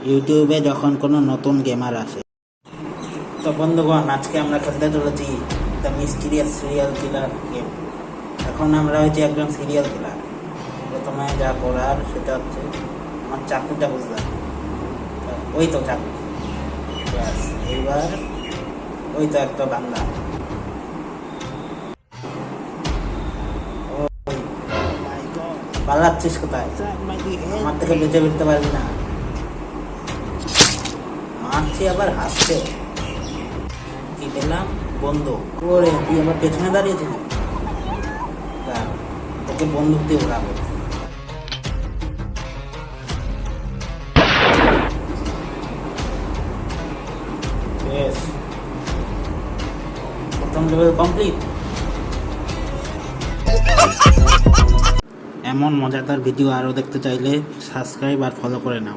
ইউটিউবে যখন কোনো নতুন গেমার আসে। তো বন্ধুগণ, আজকে আমরা খেলতে চলেছি the mysterious serial killer game. এখন আমরা হয়েছি একজন সিরিয়াল কিলার। প্রথমে যা করার সেটা হচ্ছে আমার চাকুটা বুঝলাম, ওই তো চাকু, ব্যাস। এইবার ওই তো একটা বাংলা, পালাচ্ছিস কোথায়? আমার থেকে বেঁচে ফিরতে পারবি না। মারছি আবার হাসছে। কি পেলাম? বন্দুক। ওরে, তুই আবার পেছনে দাঁড়িয়েছিস? তোকে বন্দুক দিয়ে উড়াবো। বেশ, প্রথম লেভেল কমপ্লিট। এমন মজাদার ভিডিও আরও দেখতে চাইলে সাবস্ক্রাইব আর ফলো করে নাও।